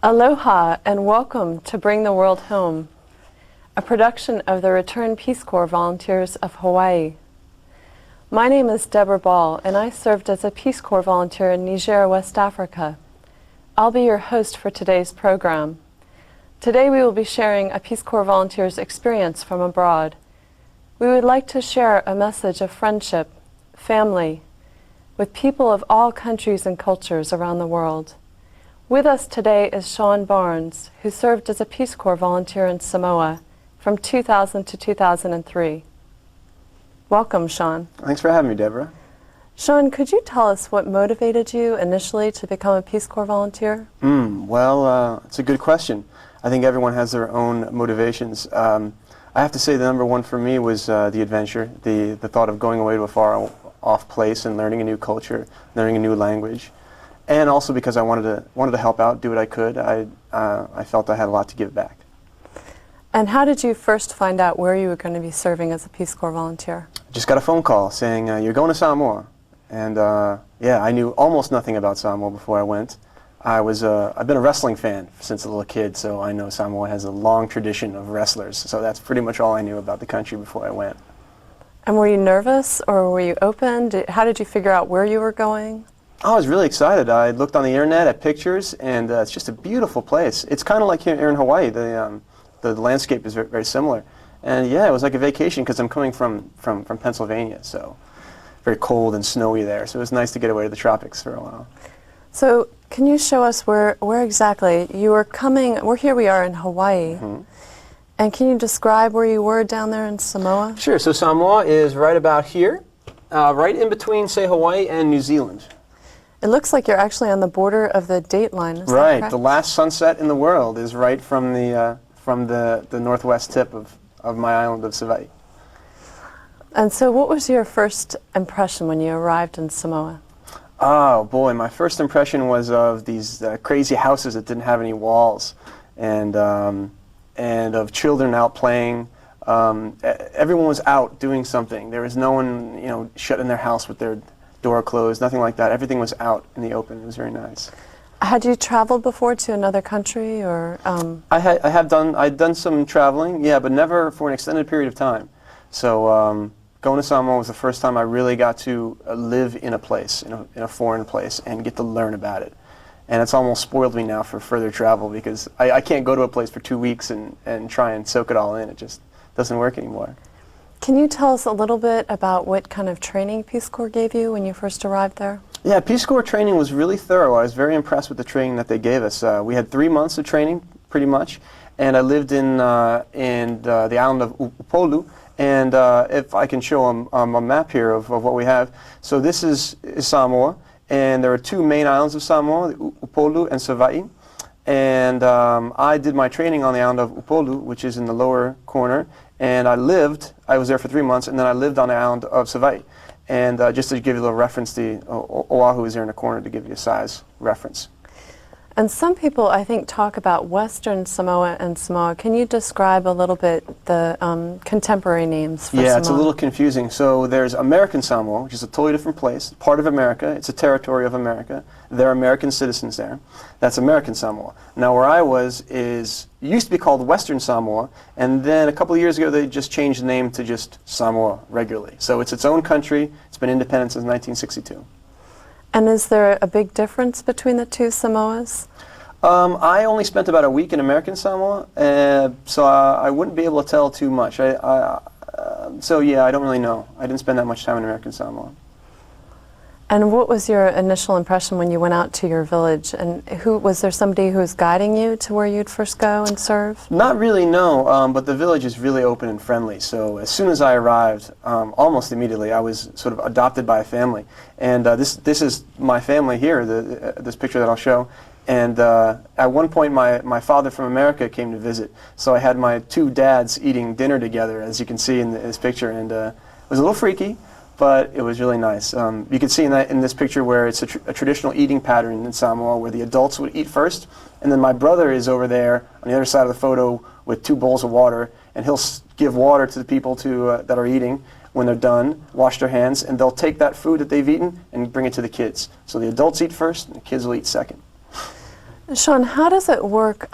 Aloha and welcome to Bring the World Home, a production of the Returned Peace Corps Volunteers of Hawaii. My name is Deborah Ball and I served as a Peace Corps volunteer in Niger, West Africa. I'll be your host for today's program. Today we will be sharing a Peace Corps volunteer's experience from abroad. We would like to share a message of friendship, family, with people of all countries and cultures around the world. With us today is Sean Barnes, who served as a Peace Corps volunteer in Samoa from 2000 to 2003. Welcome, Sean. Thanks for having me, Deborah. Sean, could you tell us what motivated you initially to become a Peace Corps volunteer? It's a good question. I think everyone has their own motivations. I have to say the number one for me was the adventure, the thought of going away to a far off place and learning a new culture, learning a new language. And also because I wanted to help out, do what I could. I felt I had a lot to give back. And how did you first find out where you were going to be serving as a Peace Corps volunteer? Just got a phone call saying, you're going to Samoa. And I knew almost nothing about Samoa before I went. I've been a wrestling fan since a little kid, so I know Samoa has a long tradition of wrestlers. So that's pretty much all I knew about the country before I went. And were you nervous or were you open? How did you figure out where you were going? I was really excited. I looked on the internet at pictures, and it's just a beautiful place. It's kind of like here in Hawaii. The landscape is very, very similar. And yeah, it was like a vacation because I'm coming from Pennsylvania, so very cold and snowy there. So it was nice to get away to the tropics for a while. So can you show us where exactly you were coming? Here we are in Hawaii. Mm-hmm. And can you describe where you were down there in Samoa? Sure. So Samoa is right about here, right in between, say, Hawaii and New Zealand. It looks like you're actually on the border of the date line. Is that right. correct? The last sunset in the world is right from the northwest tip of my island of Savaii. And so what was your first impression when you arrived in Samoa? Oh boy, my first impression was of these crazy houses that didn't have any walls, and of children out playing. Everyone was out doing something. There was no one, shut in their house with their door closed, nothing like that. Everything was out in the open. It was very nice. Had you traveled before to another country, or? I'd done some traveling, yeah, but never for an extended period of time. So going to Samoa was the first time I really got to live in a place, in a foreign place, and get to learn about it. And it's almost spoiled me now for further travel because I can't go to a place for 2 weeks and try and soak it all in. It just doesn't work anymore. Can you tell us a little bit about what kind of training Peace Corps gave you when you first arrived there? Yeah, Peace Corps training was really thorough. I was very impressed with the training that they gave us. We had 3 months of training, pretty much, and I lived in the island of Upolu. And if I can show a map here of what we have. So this is Samoa, and there are 2 main islands of Samoa, Upolu and Savaii. And I did my training on the island of Upolu, which is in the lower corner. And I was there for 3 months, and then I lived on the island of Savaii. And just to give you a little reference, the Oahu is there in the corner to give you a size reference. And some people, I think, talk about Western Samoa and Samoa. Can you describe a little bit the contemporary names for Samoa? Yeah, it's a little confusing. So there's American Samoa, which is a totally different place, part of America. It's a territory of America. There are American citizens there. That's American Samoa. Now where I used to be called Western Samoa, and then a couple of years ago they just changed the name to just Samoa regularly. So it's its own country. It's been independent since 1962. And is there a big difference between the 2 Samoas? I only spent about a week in American Samoa, so I wouldn't be able to tell too much. So yeah, I don't really know. I didn't spend that much time in American Samoa. And what was your initial impression when you went out to your village? And was there somebody who was guiding you to where you'd first go and serve? Not really, no. But the village is really open and friendly. So as soon as I arrived, almost immediately, I was sort of adopted by a family. And this is my family here, this picture that I'll show. And at one point, my father from America came to visit. So I had my 2 dads eating dinner together, as you can see in this picture. And it was a little freaky, but it was really nice. You can see in this picture where it's a traditional eating pattern in Samoa where the adults would eat first, and then my brother is over there on the other side of the photo with 2 bowls of water, and he'll give water to the people that are eating. When they're done, wash their hands, and they'll take that food that they've eaten and bring it to the kids. So the adults eat first, and the kids will eat second. Sean, how does it work?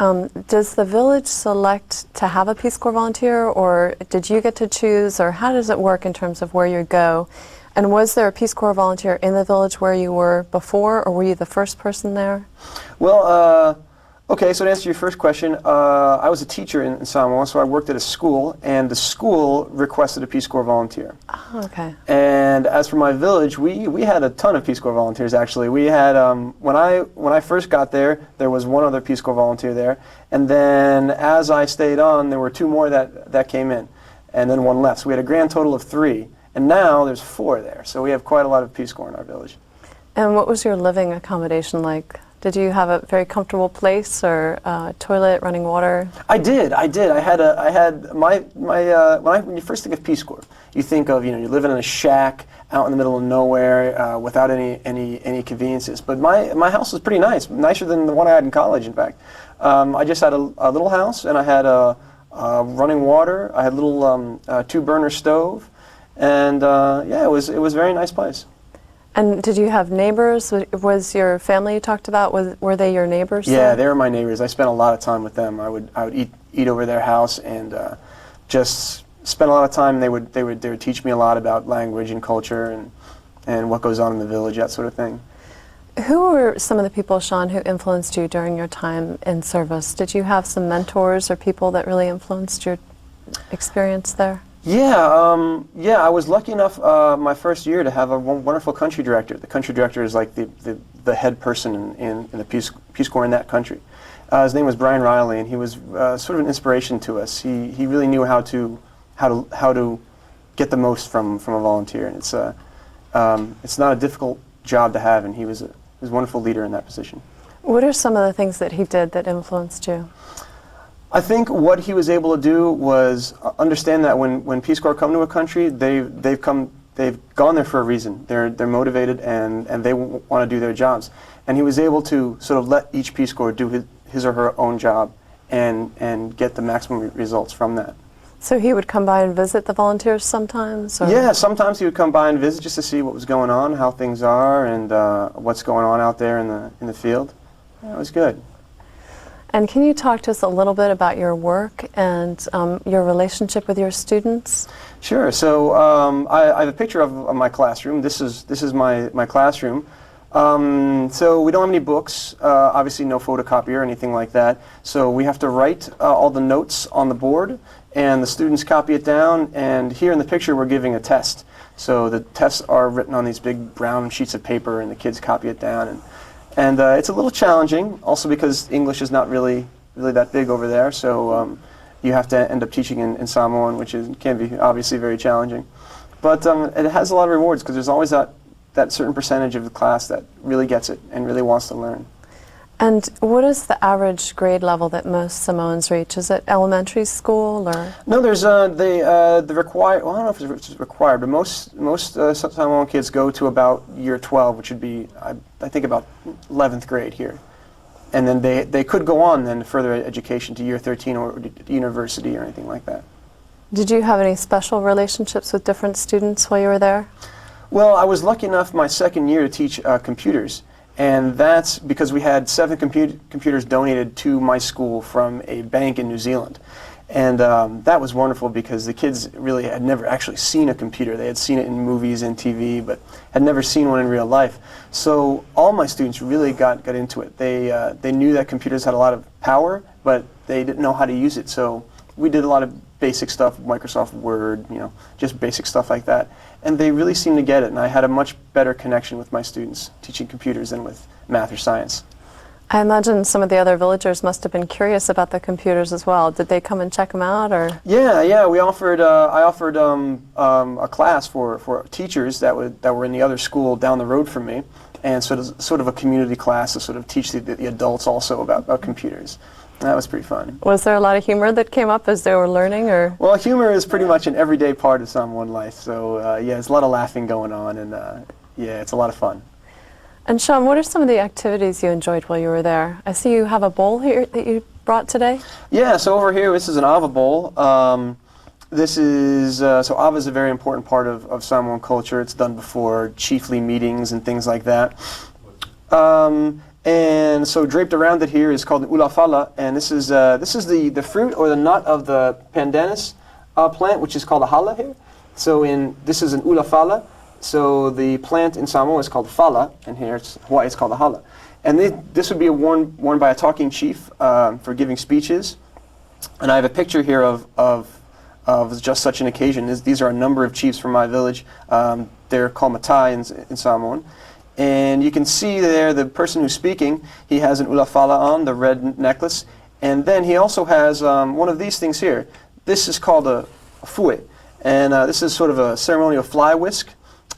Does the village select to have a Peace Corps volunteer, or did you get to choose, or how does it work in terms of where you go? And was there a Peace Corps volunteer in the village where you were before, or were you the first person there? Well, okay, so to answer your first question, I was a teacher in Samoa, so I worked at a school, and the school requested a Peace Corps volunteer. Oh, okay. And as for my village, we had a ton of Peace Corps volunteers, actually. We had, when I first got there, there was one other Peace Corps volunteer there, and then as I stayed on, there were two more that came in, and then one left. So we had a grand total of 3, and now there's 4 there, so we have quite a lot of Peace Corps in our village. And what was your living accommodation like? Did you have a very comfortable place, or toilet, running water? I did. I had when you first think of Peace Corps, you think of, you're living in a shack out in the middle of nowhere without any conveniences. But my house was pretty nice, nicer than the one I had in college, in fact. I just had a little house, and I had running water. I had a little 2-burner stove, and yeah, it was a very nice place. And did you have neighbors? Was your family you talked about, were they your neighbors? Yeah, they were my neighbors. I spent a lot of time with them. I would eat over their house and just spend a lot of time. They would teach me a lot about language and culture and what goes on in the village, that sort of thing. Who were some of the people, Sean, who influenced you during your time in service? Did you have some mentors or people that really influenced your experience there? Yeah, yeah. I was lucky enough my first year to have a wonderful country director. The country director is like the head person in the Peace Corps in that country. His name was Brian Riley, and he was sort of an inspiration to us. He really knew how to get the most from a volunteer, and it's not a difficult job to have, and he was a wonderful leader in that position. What are some of the things that he did that influenced you? I think what he was able to do was understand that when Peace Corps come to a country, they've gone there for a reason. They're motivated and they want to do their jobs. And he was able to sort of let each Peace Corps do his or her own job and get the maximum results from that. So he would come by and visit the volunteers sometimes? Or? Yeah, sometimes he would come by and visit just to see what was going on, how things are, and what's going on out there in the field. Yeah, it was good. And can you talk to us a little bit about your work and your relationship with your students? Sure. So I have a picture of my classroom. This is my classroom. So we don't have any books, obviously no photocopier or anything like that. So we have to write all the notes on the board, and the students copy it down. And here in the picture, we're giving a test. So the tests are written on these big brown sheets of paper, and the kids copy it down. And it's a little challenging, also because English is not really that big over there, so you have to end up teaching in Samoan, which can be obviously very challenging. But it has a lot of rewards, because there's always that certain percentage of the class that really gets it and really wants to learn. And what is the average grade level that most Samoans reach? Is it elementary school, or? No, there's the required. Well, I don't know if it's required, but most Samoan kids go to about year 12, which would be I think about 11th grade here, and then they could go on then to further education to year 13 or university or anything like that. Did you have any special relationships with different students while you were there? Well, I was lucky enough my second year to teach computers. And that's because we had 7 computers donated to my school from a bank in New Zealand. And that was wonderful, because the kids really had never actually seen a computer. They had seen it in movies and TV, but had never seen one in real life. So all my students really got into it. They knew that computers had a lot of power, but they didn't know how to use it. So we did a lot of basic stuff, Microsoft Word, just basic stuff like that. And they really seemed to get it, and I had a much better connection with my students teaching computers than with math or science. I imagine some of the other villagers must have been curious about the computers as well. Did they come and check them out, or? Yeah. We offered. I offered a class for teachers that were in the other school down the road from me, and sort of a community class to sort of teach the adults also about computers. That was pretty fun. Was there a lot of humor that came up as they were learning, or? Well, humor is pretty much an everyday part of Samoan life. So yeah, there's a lot of laughing going on, and yeah, it's a lot of fun. And Sean, what are some of the activities you enjoyed while you were there? I see you have a bowl here that you brought today. Yeah, so over here, this is an ava bowl. This is, so ava is a very important part of Samoan culture. It's done before chiefly meetings and things like that. And so draped around it here is called an ulafala, and this is the fruit or the nut of the pandanus plant, which is called a hala here. So this is an ulafala. So the plant in Samoa is called fala, and here it's Hawaii it's called a hala. And this would be worn by a talking chief for giving speeches. And I have a picture here of just such an occasion. These are a number of chiefs from my village. They're called matai in Samoan. And you can see there the person who's speaking, he has an ulafala on, the red necklace. And then he also has one of these things here. This is called a fue. And this is sort of a ceremonial fly whisk.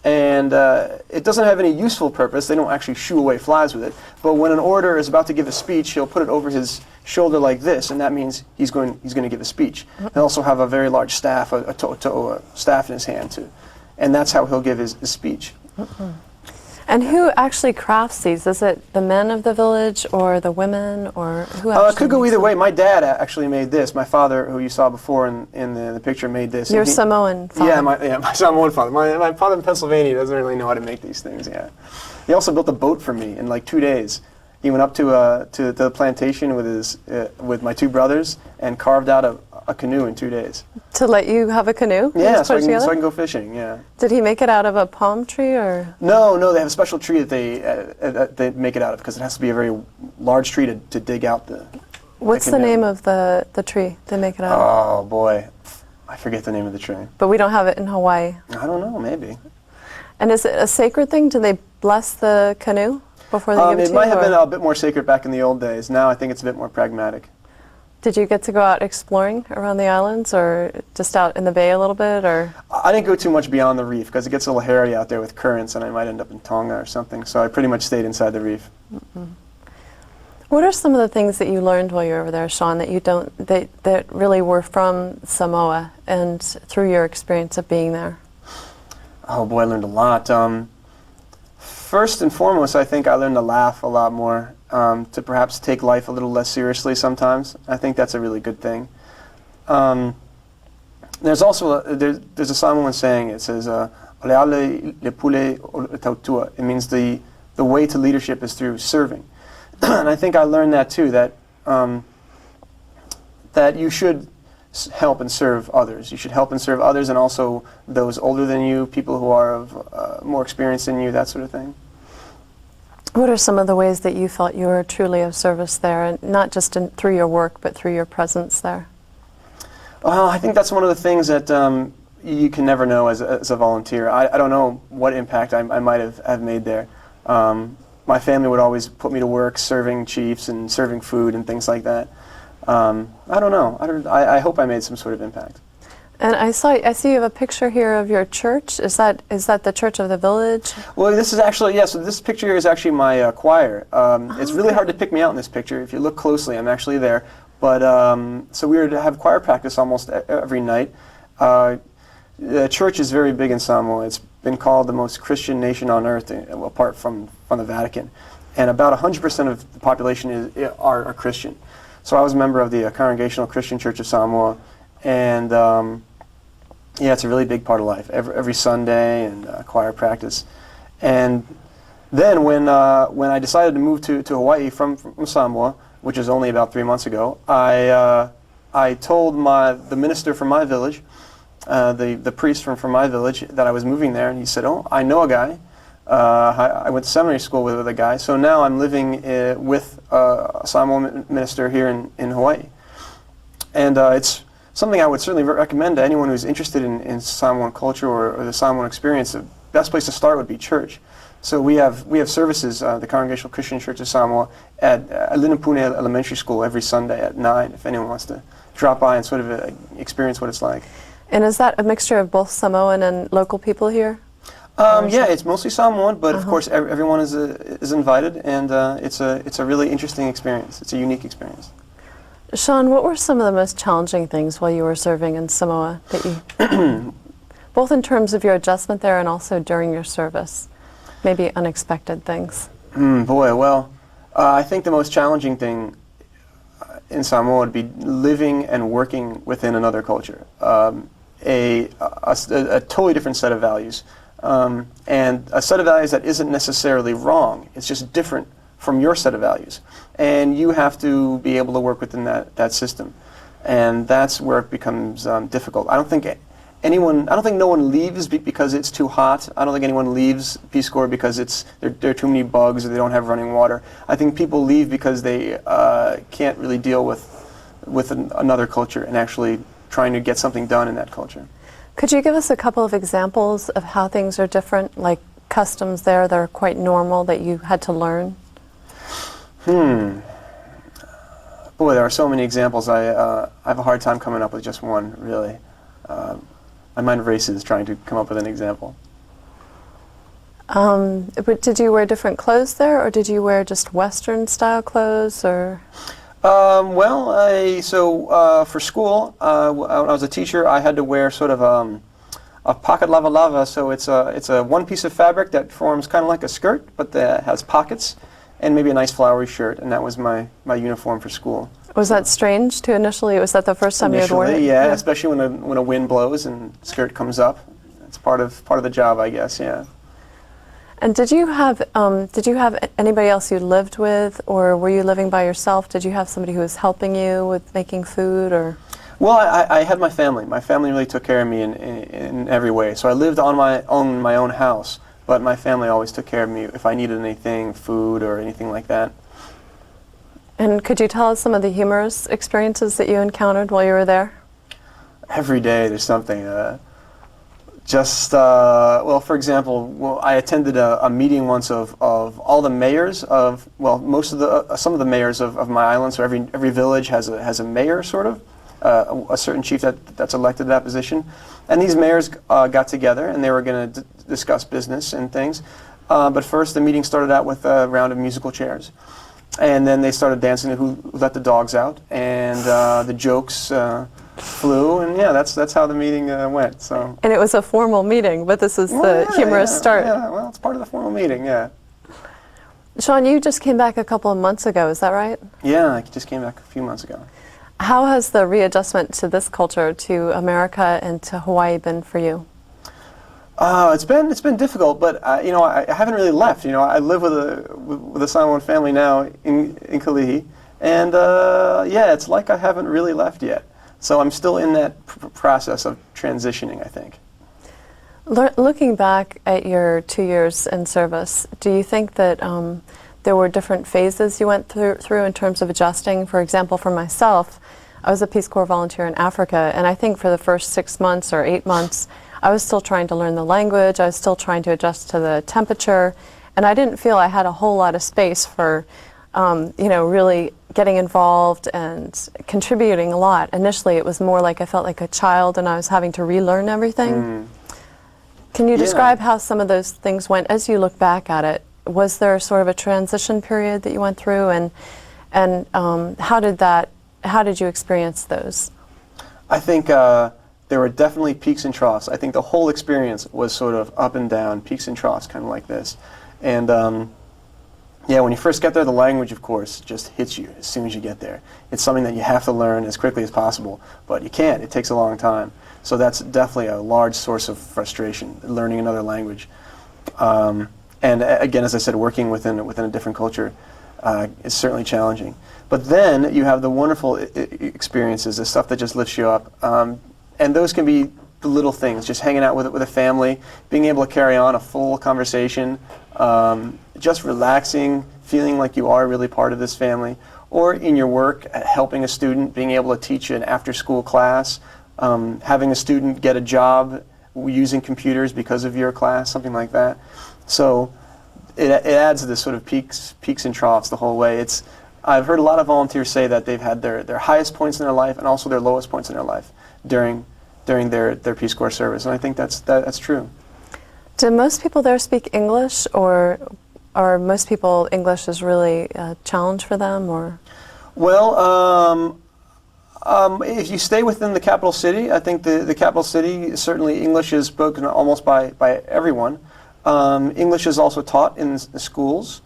And it doesn't have any useful purpose. They don't actually shoo away flies with it. But when an orator is about to give a speech, he'll put it over his shoulder like this, and that means he's going to give a speech. He'll also have a very large staff, a staff in his hand too. And that's how he'll give his speech. And who actually crafts these? Is it the men of the village or the women, or who actually it could go either way. My dad actually made this. My father, who you saw before in the picture, made this. Your Samoan father. Yeah, my Samoan father. My father in Pennsylvania doesn't really know how to make these things, yeah. He also built a boat for me in like 2 days. He went up to the plantation with my two brothers and carved out a canoe in 2 days. To let you have a canoe? Yeah, so I can go fishing, yeah. Did he make it out of a palm tree, or? No, they have a special tree that they make it out of, because it has to be a very large tree to dig out the What's the name of the tree they make it out of? Oh, boy. I forget the name of the tree. But we don't have it in Hawaii. I don't know, maybe. And is it a sacred thing? Do they bless the canoe before they give it to you? It might have been a bit more sacred back in the old days. Now I think it's a bit more pragmatic. Did you get to go out exploring around the islands, or just out in the bay a little bit, or? I didn't go too much beyond the reef, because it gets a little hairy out there with currents, and I might end up in Tonga or something. So I pretty much stayed inside the reef. What are some of the things that you learned while you were over there, Sean, that really were from Samoa and through your experience of being there? Oh boy, I learned a lot. First and foremost, I think I learned to laugh a lot more, to perhaps take life a little less seriously sometimes. I think that's a really good thing. There's also there's a Samoan saying. It says, "Oleale lepule tautua." It means the way to leadership is through serving. And I think I learned that too, that that you should help and serve others. You should help and serve others, and also those older than you, people who are of more experience than you, that sort of thing. What are some of the ways that you felt you were truly of service there, and not just through your work, but through your presence there? Well, I think that's one of the things that you can never know as a volunteer. I don't know what impact I might have made there. My family would always put me to work serving chiefs and serving food and things like that. I don't know. I hope I made some sort of impact. And I see you have a picture here of your church. Is that the church of the village? Well, this is actually, so this picture here is actually my choir. It's really hard to pick me out in this picture. If you look closely, I'm actually there. But so we were to have choir practice almost every night. The church is very big in Samoa. It's been called the most Christian nation on earth, apart from the Vatican. And about 100% of the population are Christian. So I was a member of the Congregational Christian Church of Samoa, and yeah, it's a really big part of life. Every Sunday and choir practice, and then when I decided to move to Hawaii from Samoa, which was only about 3 months ago, I told the minister from my village, the priest from my village, that I was moving there, and he said, "Oh, I know a guy. I went to seminary school with a guy, so now I'm living with a Samoan minister here in Hawaii." And it's something I would certainly recommend to anyone who's interested in Samoan culture or the Samoan experience. The best place to start would be church. So we have services, the Congregational Christian Church of Samoa, at Linapune Elementary School every Sunday at 9, if anyone wants to drop by and sort of experience what it's like. And is that a mixture of both Samoan and local people here? Yeah, it's mostly Samoan, but of course everyone is invited, and it's a really interesting experience. It's a unique experience. Sean, what were some of the most challenging things while you were serving in Samoa that you, both in terms of your adjustment there and also during your service, maybe unexpected things? Boy, well, I think the most challenging thing in Samoa would be living and working within another culture, a totally different set of values, and a set of values that isn't necessarily wrong. It's just different from your set of values, and you have to be able to work within that system, and that's where it becomes difficult. I don't think no one leaves because it's too hot. I don't think anyone leaves Peace Corps because there are too many bugs or they don't have running water. I think people leave because they can't really deal with another culture and actually trying to get something done in that culture. Could you give us a couple of examples of how things are different, like customs there that are quite normal that you had to learn? Boy, there are so many examples. I have a hard time coming up with just one, really. My mind races trying to come up with an example. But did you wear different clothes there, or did you wear just Western style clothes, or? For school, when I was a teacher, I had to wear sort of a pocket lava, so it's a one piece of fabric that forms kind of like a skirt, but that has pockets, and maybe a nice flowery shirt, and that was my uniform for school. Was that strange to initially? Was that the first time you had worn it? Yeah, especially when a wind blows and skirt comes up. It's part of the job, I guess. Yeah. And did you have anybody else you lived with, or were you living by yourself? Did you have somebody who was helping you with making food, or? Well, I had my family. My family really took care of me in every way. So I lived on my own house, but my family always took care of me if I needed anything, food or anything like that. And could you tell us some of the humorous experiences that you encountered while you were there? Every day there's something. For example, I attended a meeting once of all the mayors of, some of the mayors of my island. So every village has a mayor, sort of, a certain chief that's elected to that position. And these mayors got together and they were going to discuss business and things. But first the meeting started out with a round of musical chairs. And then they started dancing to Who Let the Dogs Out, and the jokes flew, and yeah, that's how the meeting went. So. And it was a formal meeting, but this is the humorous start. Yeah, well, it's part of the formal meeting, yeah. Sean, you just came back a couple of months ago, is that right? Yeah, I just came back a few months ago. How has the readjustment to this culture, to America and to Hawaii, been for you? It's been difficult, but I haven't really left. I live with a Samoan family now in Kalihi, and it's like I haven't really left yet. So I'm still in that process of transitioning, I think. Looking back at your 2 years in service, do you think that there were different phases you went through in terms of adjusting? For example, for myself, I was a Peace Corps volunteer in Africa, and I think for the first 6 months or 8 months, I was still trying to learn the language, I was still trying to adjust to the temperature, and I didn't feel I had a whole lot of space for, really getting involved and contributing a lot. Initially, it was more like I felt like a child and I was having to relearn everything. Can you describe how some of those things went as you look back at it? Was there sort of a transition period that you went through, and how did you experience those? I think there were definitely peaks and troughs. I think the whole experience was sort of up and down, peaks and troughs, kind of like this. And when you first get there, the language, of course, just hits you as soon as you get there. It's something that you have to learn as quickly as possible, but you can't. It takes a long time. So that's definitely a large source of frustration, learning another language. And again, as I said, working within a different culture is certainly challenging. But then you have the wonderful experiences, the stuff that just lifts you up. And those can be the little things, just hanging out with a family, being able to carry on a full conversation, just relaxing, feeling like you are really part of this family, or in your work, helping a student, being able to teach an after-school class, having a student get a job using computers because of your class, something like that. So it adds to this sort of peaks and troughs the whole way. I've heard a lot of volunteers say that they've had their highest points in their life and also their lowest points in their life during their Peace Corps service, and I think that's true. Do most people there speak English, or are most people English is really a challenge for them, or? Well, if you stay within the capital city, I think the capital city, certainly English is spoken almost by everyone. English is also taught in the schools.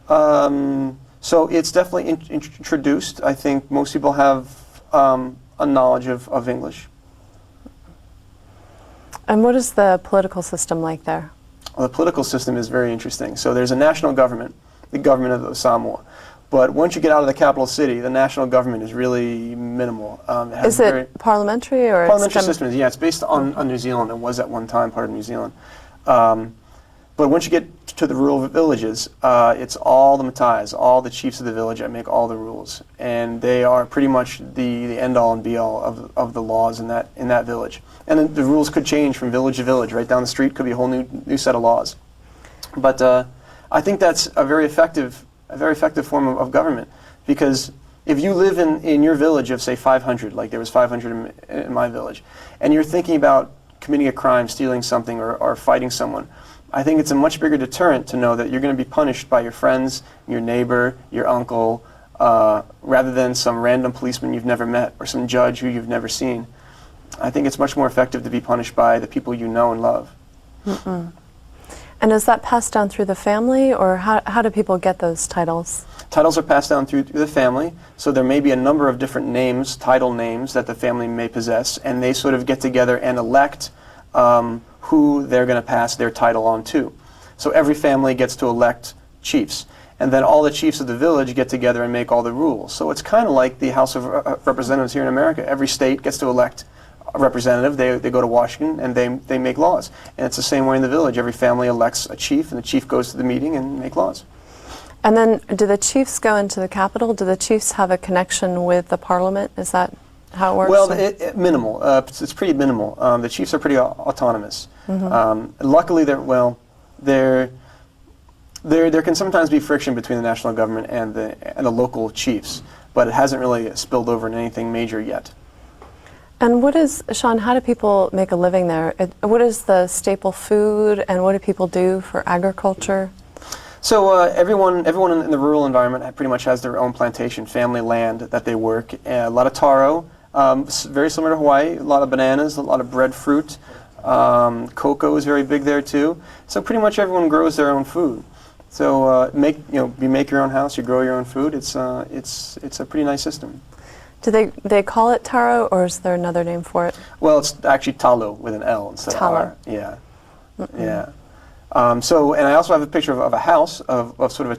So it's definitely introduced. I think most people have a knowledge of English. And what is the political system like there? Well, the political system is very interesting. So there's a national government, the government of Samoa. But once you get out of the capital city, the national government is really minimal. Is it parliamentary or? Parliamentary system, yeah. It's based on New Zealand. It was at one time part of New Zealand. But once you get to the rural villages, it's all the matais, all the chiefs of the village that make all the rules. And they are pretty much the end-all and be-all of the laws in that village. And then the rules could change from village to village. Right down the street could be a whole new set of laws. But I think that's a very effective form of government, because if you live in your village of, say, 500, like there was 500 in my village, and you're thinking about committing a crime, stealing something, or fighting someone, I think it's a much bigger deterrent to know that you're going to be punished by your friends, your neighbor, your uncle, rather than some random policeman you've never met or some judge who you've never seen. I think it's much more effective to be punished by the people you know and love. Mm-mm. And is that passed down through the family, or how do people get those titles? Titles are passed down through the family, so there may be a number of different names, title names, that the family may possess, and they sort of get together and elect who they're going to pass their title on to. So every family gets to elect chiefs, and then all the chiefs of the village get together and make all the rules. So it's kind of like the House of Representatives here in America. Every state gets to elect a representative. They go to Washington and they make laws. And it's the same way in the village. Every family elects a chief, and the chief goes to the meeting and make laws. And then do the chiefs go into the capital? Do the chiefs have a connection with the parliament? Is that how it works? Well, minimal. It's pretty minimal. The chiefs are pretty autonomous. Mm-hmm. Luckily, there can sometimes be friction between the national government and the local chiefs, but it hasn't really spilled over in anything major yet. And Sean, how do people make a living there? What is the staple food, and what do people do for agriculture? So everyone in the rural environment pretty much has their own plantation, family land that they work. A lot of taro, very similar to Hawaii. A lot of bananas, a lot of breadfruit. Cocoa is very big there too. So pretty much everyone grows their own food. So you make your own house, you grow your own food. It's a pretty nice system. Do they call it taro, or is there another name for it? Well, it's actually talo with an L instead of R. Yeah, yeah. And I also have a picture of a house, of sort of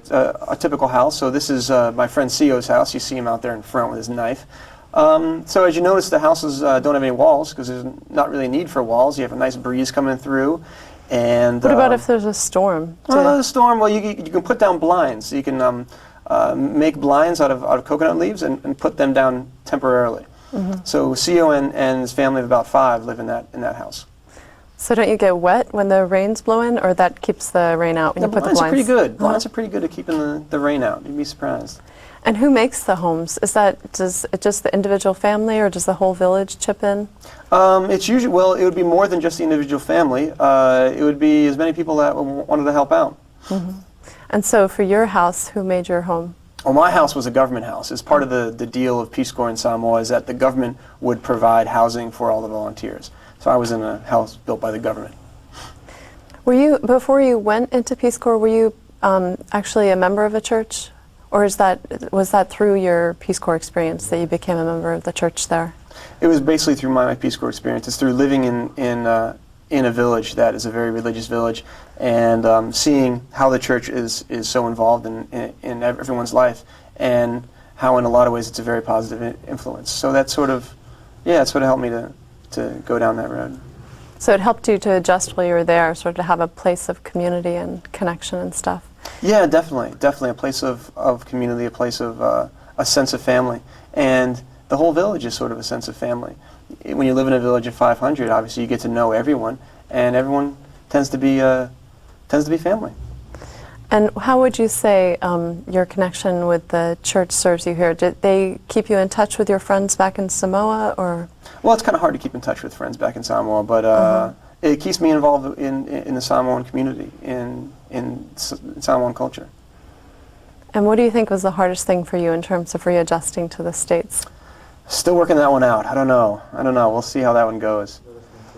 a typical house. So this is my friend Sio's house. You see him out there in front with his knife. So as you notice, the houses don't have any walls, because there's not really a need for walls. You have a nice breeze coming through. And what about if there's a storm? A storm, well, you can put down blinds. You can make blinds out of coconut leaves and put them down temporarily. Mm-hmm. So Sio and his family of about 5 live in that house. So don't you get wet when the rain's blowing, or that keeps the rain out when you put the blinds? Blinds are pretty good. Blinds are pretty good at keeping the rain out. You'd be surprised. And who makes the homes? Does it just the individual family, or does the whole village chip in? It's usually, it would be more than just the individual family. It would be as many people that wanted to help out. Mm-hmm. And so for your house, who made your home? Well, my house was a government house. As part of the deal of Peace Corps in Samoa is that the government would provide housing for all the volunteers. So I was in a house built by the government. Before you went into Peace Corps, were you actually a member of a church? Or was that through your Peace Corps experience that you became a member of the church there? It was basically through my Peace Corps experience. It's through living in a village that is a very religious village, and seeing how the church is so involved in everyone's life, and how in a lot of ways it's a very positive influence. So that sort of helped me to go down that road. So it helped you to adjust while you were there, sort of to have a place of community and connection and stuff? Yeah, definitely a place of community, a place of a sense of family. And the whole village is sort of a sense of family. When you live in a village of 500, obviously you get to know everyone, and everyone tends to be family. And how would you say your connection with the church serves you here? Did they keep you in touch with your friends back in Samoa, or? Well, it's kind of hard to keep in touch with friends back in Samoa, but it keeps me involved in the Samoan community, in Samoan culture. And what do you think was the hardest thing for you in terms of readjusting to the States? Still working that one out. I don't know. We'll see how that one goes.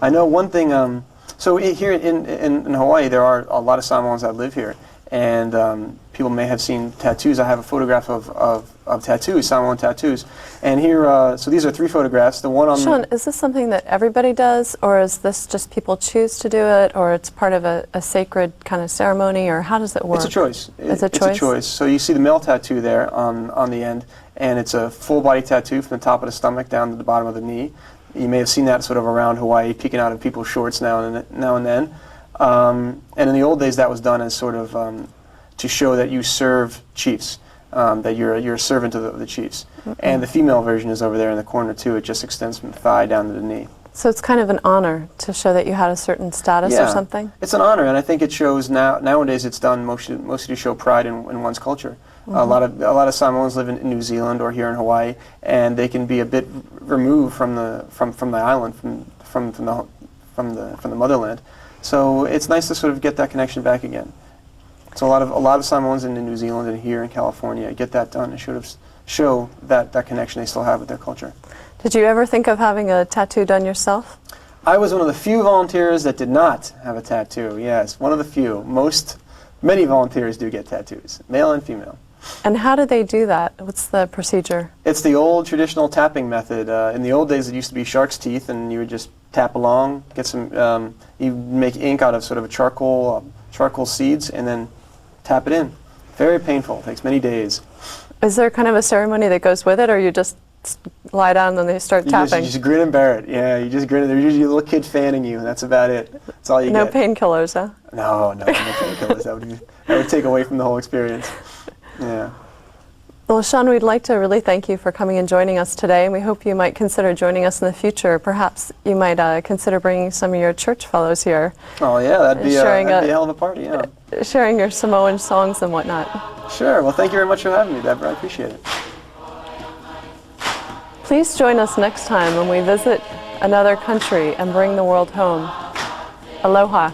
I know one thing. So here in Hawaii, there are a lot of Samoans that live here, and people may have seen tattoos. I have a photograph of tattoos, Samoan tattoos. And here, so these are 3 photographs. The one on Sean, is this something that everybody does, or is this just people choose to do it, or it's part of a sacred kind of ceremony, or how does it work? It's a choice. It's a choice? It's a choice. So you see the male tattoo there on the end, and it's a full body tattoo from the top of the stomach down to the bottom of the knee. You may have seen that sort of around Hawaii, peeking out of people's shorts now and then. And in the old days, that was done as sort of to show that you serve chiefs, that you're a servant of the chiefs. Mm-hmm. And the female version is over there in the corner too. It just extends from the thigh down to the knee. So it's kind of an honor to show that you had a certain status or something? It's an honor, and I think it shows nowadays it's done mostly to show pride in one's culture. Mm-hmm. A lot of Samoans live in New Zealand or here in Hawaii, and they can be a bit removed from the island, from the motherland. So it's nice to sort of get that connection back again. So a lot of Samoans in New Zealand and here in California get that done and sort of show that connection they still have with their culture. Did you ever think of having a tattoo done yourself? I was one of the few volunteers that did not have a tattoo. Yes, one of the few. Many volunteers do get tattoos, male and female. And how do they do that? What's the procedure? It's the old traditional tapping method. In the old days, it used to be shark's teeth, and you would just tap along, get some. You make ink out of sort of a charcoal seeds, and then tap it in. Very painful. It takes many days. Is there kind of a ceremony that goes with it, or you just lie down and then they start tapping? You just grin and bear it. Yeah, you just grin. There's usually a little kid fanning you, and that's about it. That's all you get. No painkillers, huh? No painkillers. That would take away from the whole experience. Yeah. Well, Sean, we'd like to really thank you for coming and joining us today, and we hope you might consider joining us in the future. Perhaps you might consider bringing some of your church fellows here. Oh, yeah, that'd be a hell of a party, yeah. Sharing your Samoan songs and whatnot. Sure. Well, thank you very much for having me, Deborah. I appreciate it. Please join us next time when we visit another country and bring the world home. Aloha.